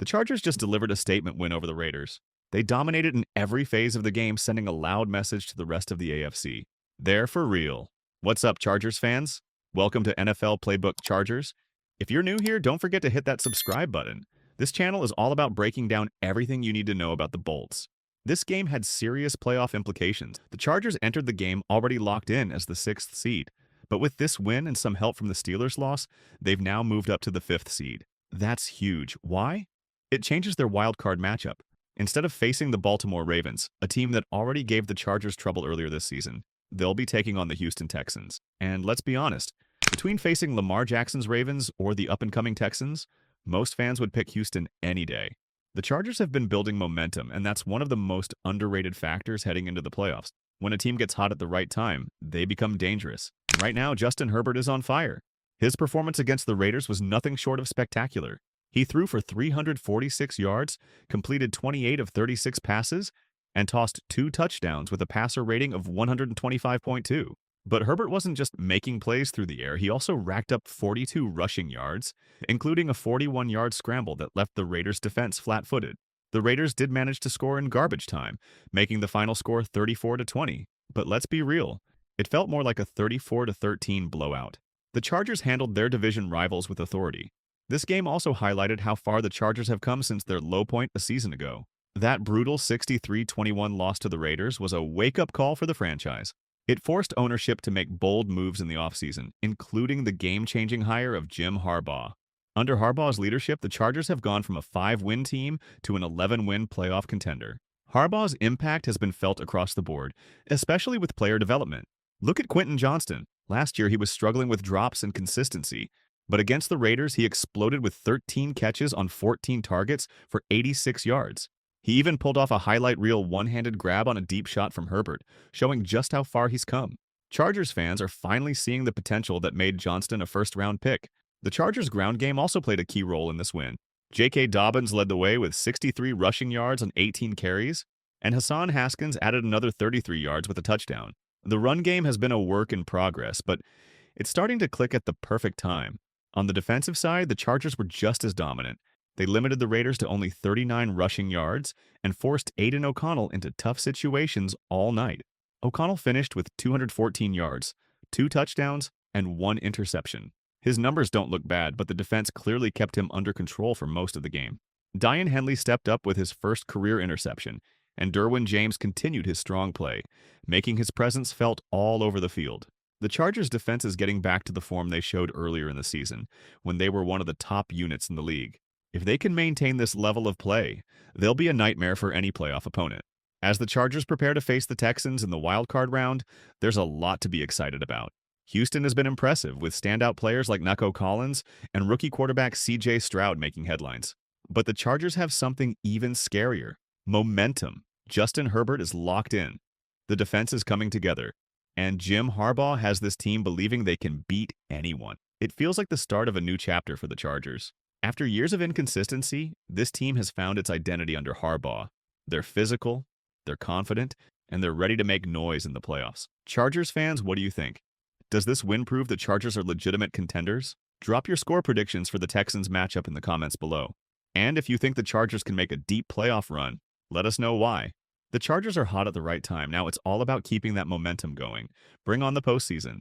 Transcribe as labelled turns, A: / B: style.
A: The Chargers just delivered a statement win over the Raiders. They dominated in every phase of the game, sending a loud message to the rest of the AFC. They're for real. What's up, Chargers fans? Welcome to NFL Playbook Chargers. If you're new here, don't forget to hit that subscribe button. This channel is all about breaking down everything you need to know about the Bolts. This game had serious playoff implications. The Chargers entered the game already locked in as the 6th seed. But with this win and some help from the Steelers' loss, they've now moved up to the 5th seed. That's huge. Why? It changes their wild card matchup. Instead of facing the Baltimore Ravens, a team that already gave the Chargers trouble earlier this season, they'll be taking on the Houston Texans. And let's be honest, between facing Lamar Jackson's Ravens or the up-and-coming Texans, most fans would pick Houston any day. The Chargers have been building momentum, and that's one of the most underrated factors heading into the playoffs. When a team gets hot at the right time, they become dangerous. And right now, Justin Herbert is on fire. His performance against the Raiders was nothing short of spectacular. He threw for 346 yards, completed 28 of 36 passes, and tossed 2 touchdowns with a passer rating of 125.2. But Herbert wasn't just making plays through the air, he also racked up 42 rushing yards, including a 41-yard scramble that left the Raiders' defense flat-footed. The Raiders did manage to score in garbage time, making the final score 34-20. But let's be real, it felt more like a 34-13 blowout. The Chargers handled their division rivals with authority. This game also highlighted how far the Chargers have come since their low point a season ago. That brutal 63-21 loss to the Raiders was a wake-up call for the franchise. It forced ownership to make bold moves in the offseason, including the game-changing hire of Jim Harbaugh. Under Harbaugh's leadership, the Chargers have gone from a 5-win team to an 11-win playoff contender. Harbaugh's impact has been felt across the board, especially with player development. Look at Quinton Johnston. Last year, he was struggling with drops and consistency. But against the Raiders, he exploded with 13 catches on 14 targets for 86 yards. He even pulled off a highlight reel one-handed grab on a deep shot from Herbert, showing just how far he's come. Chargers fans are finally seeing the potential that made Johnston a first-round pick. The Chargers' ground game also played a key role in this win. J.K. Dobbins led the way with 63 rushing yards on 18 carries, and Hassan Haskins added another 33 yards with a touchdown. The run game has been a work in progress, but it's starting to click at the perfect time. On the defensive side, the Chargers were just as dominant. They limited the Raiders to only 39 rushing yards and forced Aiden O'Connell into tough situations all night. O'Connell finished with 214 yards, 2 touchdowns, and 1 interception. His numbers don't look bad, but the defense clearly kept him under control for most of the game. Daiyan Henley stepped up with his first career interception, and Derwin James continued his strong play, making his presence felt all over the field. The Chargers' defense is getting back to the form they showed earlier in the season, when they were one of the top units in the league. If they can maintain this level of play, they'll be a nightmare for any playoff opponent. As the Chargers prepare to face the Texans in the wildcard round, there's a lot to be excited about. Houston has been impressive, with standout players like Nico Collins and rookie quarterback C.J. Stroud making headlines. But the Chargers have something even scarier: momentum. Justin Herbert is locked in. The defense is coming together. And Jim Harbaugh has this team believing they can beat anyone. It feels like the start of a new chapter for the Chargers. After years of inconsistency, this team has found its identity under Harbaugh. They're physical, they're confident, and they're ready to make noise in the playoffs. Chargers fans, what do you think? Does this win prove the Chargers are legitimate contenders? Drop your score predictions for the Texans matchup in the comments below. And if you think the Chargers can make a deep playoff run, let us know why. The Chargers are hot at the right time. Now it's all about keeping that momentum going. Bring on the postseason.